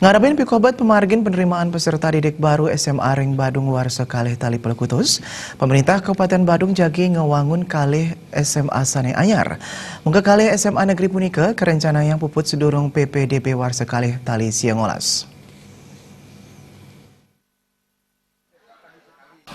Ngarapin pikobat pemargin penerimaan peserta didik baru SMA Ring Badung Warsa Kalih Tali Pelekutus, pemerintah Kabupaten Badung jagi ngewangun kalih SMA Sane Anyar. Muka kalih SMA Negeri punika kerencana yang puput sedurung PPDB Warsa Kalih Tali Siangolas.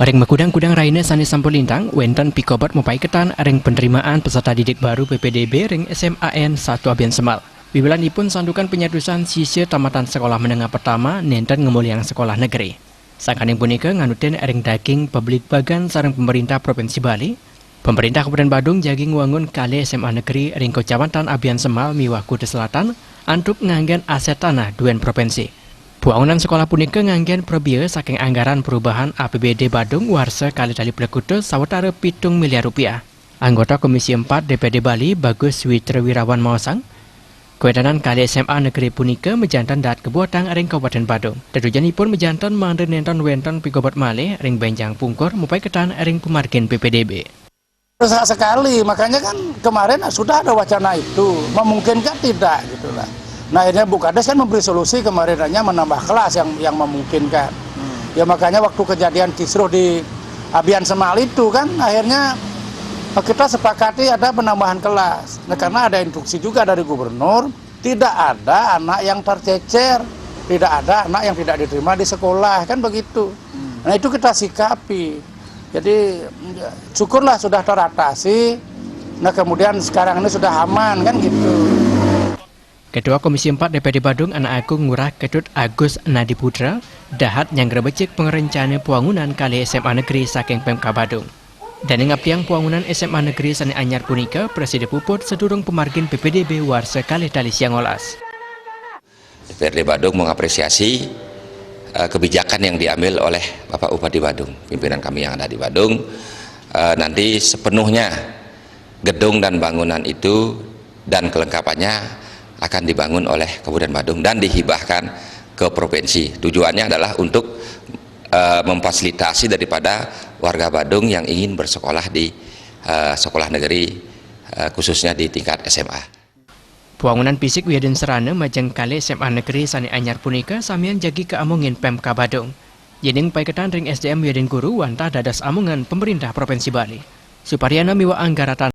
Ring makudang-kudang raina sani sampulintang, wenten pikobat mupai ketan ring penerimaan peserta didik baru PPDB ring SMAN 1 Abian Semal. Wiwilanipun sandukan penyatusan sisir tamatan sekolah menengah pertama nenten ngemuliang sekolah negeri. Sangkaning punika nganutin ring daging publik bagan sareng pemerintah Provinsi Bali. Pemerintah Kabupaten Badung jaging wangun kali SMA negeri ring Kecamatan Abian Semal miwah Kudu Selatan antuk nganggen aset tanah duen provinsi. Bangunan sekolah punika nganggen probie saking anggaran perubahan APBD Badung Warsa Kalih Tali Pelekutus sawetara 7 miliar rupiah. Anggota Komisi 4 DPD Bali Bagus Witrawirawan Mawasang Kewedanan kali SMA negeri punika mejantan dat kebuatan ring Kabupaten Badung. Tetujanipun mejantan mandan nenton wenton pikobat malih ring Benjang Pungkur mupai ketan ring pemargin PPDB. Sekali, makanya kan kemarin sudah ada wacana itu, memungkinkan tidak gitulah. Nah akhirnya Bu Kades kan memberi solusi kemarin hanya menambah kelas yang memungkinkan. Ya makanya waktu kejadian kisruh di Abian Semal itu kan akhirnya kita sepakati ada penambahan kelas. Nah, karena ada instruksi juga dari gubernur, tidak ada anak yang tercecer, tidak ada anak yang tidak diterima di sekolah, kan begitu. Nah itu kita sikapi. Jadi syukurlah sudah teratasi. Nah kemudian sekarang ini sudah aman kan gitu. Ketua Komisi 4 DPD Badung Anak Agung Ngurah Ketut Agus Nadiputra dahat yang grebecek pengerencana pembangunan kali SMA negeri saking Pemka Badung. Dan ngaptiang pembangunan SMA negeri Sane Anyar punika Presiden puput sedurung pemargin PPDB Warsa Kalih Tali Siangolas. DPRD Badung mengapresiasi kebijakan yang diambil oleh Bapak Bupati Badung, pimpinan kami yang ada di Badung. Nanti sepenuhnya gedung dan bangunan itu dan kelengkapannya akan dibangun oleh Kabupaten Badung dan dihibahkan ke provinsi. Tujuannya adalah untuk memfasilitasi daripada warga Badung yang ingin bersekolah di sekolah negeri khususnya di tingkat SMA. Pembangunan fisik Wiyaden Serana majeng kali SMA negeri Sane Anyar punika samian jagi keamungin Pemka Badung. Yening paiketan ring SDM Wiyaden Guru wantah dadas amungan pemerintah Provinsi Bali. Suparyana miwa anggaratan